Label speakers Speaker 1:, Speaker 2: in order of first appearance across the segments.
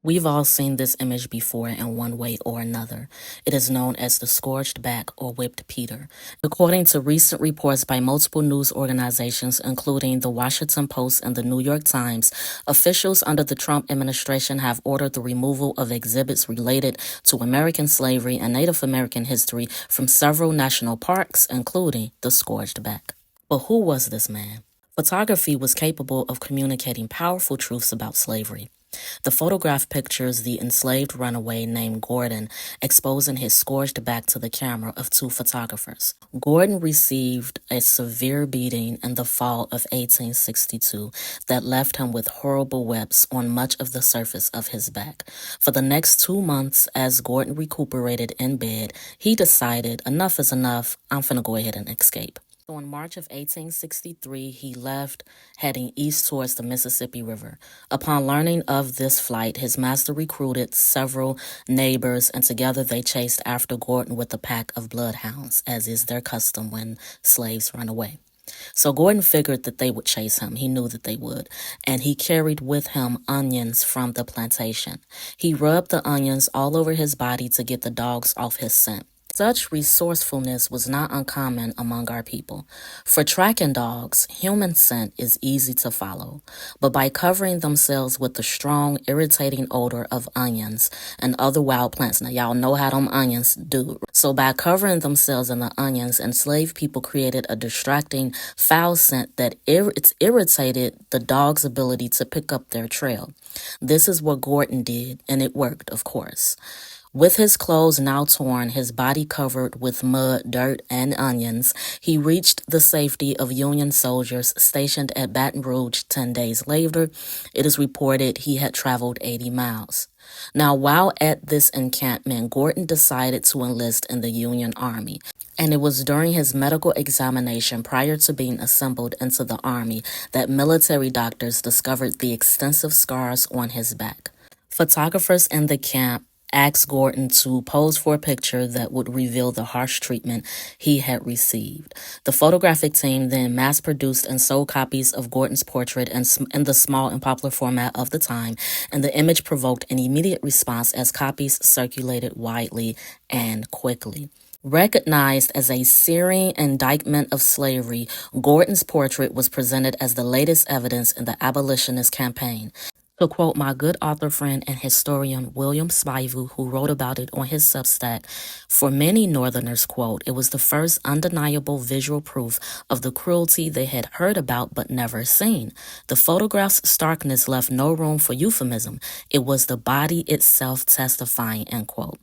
Speaker 1: We've all seen this image before in one way or another. It is known as the scourged back or whipped Peter. According to recent reports by multiple news organizations, including the Washington Post and the New York Times, officials under the Trump administration have ordered the removal of exhibits related to American slavery and Native American history from several national parks, including the scourged back. But who was this man? Photography was capable of communicating powerful truths about slavery. The photograph pictures the enslaved runaway named Gordon exposing his scourged back to the camera of two photographers. Gordon received a severe beating in the fall of 1862 that left him with horrible webs on much of the surface of his back. For the next 2 months, as Gordon recuperated in bed, he decided, enough is enough, I'm finna go ahead and escape. So in March of 1863, he left, heading east towards the Mississippi River. Upon learning of this flight, his master recruited several neighbors, and together they chased after Gordon with a pack of bloodhounds, as is their custom when slaves run away. So Gordon figured that they would chase him. He knew that they would. And he carried with him onions from the plantation. He rubbed the onions all over his body to get the dogs off his scent. Such resourcefulness was not uncommon among our people. For tracking dogs, human scent is easy to follow, but by covering themselves with the strong, irritating odor of onions and other wild plants, now y'all know how them onions do. So by covering themselves in the onions, enslaved people created a distracting, foul scent that irritated the dog's ability to pick up their trail. This is what Gordon did, and it worked, of course. With his clothes now torn, his body covered with mud, dirt, and onions, he reached the safety of Union soldiers stationed at Baton Rouge 10 days later. It is reported he had traveled 80 miles. Now, while at this encampment, Gordon decided to enlist in the Union Army. And it was during his medical examination prior to being assembled into the Army that military doctors discovered the extensive scars on his back. Photographers in the camp asked Gordon to pose for a picture that would reveal the harsh treatment he had received. The photographic team then mass-produced and sold copies of Gordon's portrait in the small and popular format of the time, and the image provoked an immediate response as copies circulated widely and quickly. Recognized as a searing indictment of slavery, Gordon's portrait was presented as the latest evidence in the abolitionist campaign. To quote my good author friend and historian William Spivu, who wrote about it on his Substack, for many Northerners, quote, it was the first undeniable visual proof of the cruelty they had heard about but never seen. The photograph's starkness left no room for euphemism. It was the body itself testifying, end quote.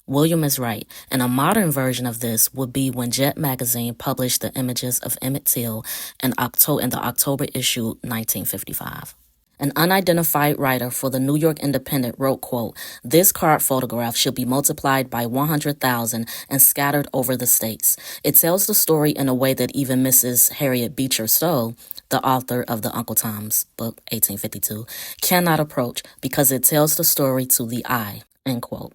Speaker 1: William is right, and a modern version of this would be when Jet magazine published the images of Emmett Till in the October issue 1955. An unidentified writer for the New York Independent wrote, quote, this card photograph should be multiplied by 100,000 and scattered over the states. It tells the story in a way that even Mrs. Harriet Beecher Stowe, the author of the Uncle Tom's book, 1852, cannot approach because it tells the story to the eye, end quote.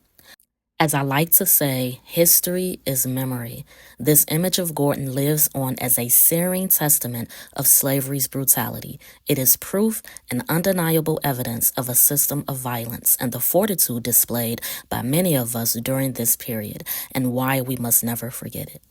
Speaker 1: As I like to say, history is memory. This image of Gordon lives on as a searing testament of slavery's brutality. It is proof and undeniable evidence of a system of violence and the fortitude displayed by many of us during this period, and why we must never forget it.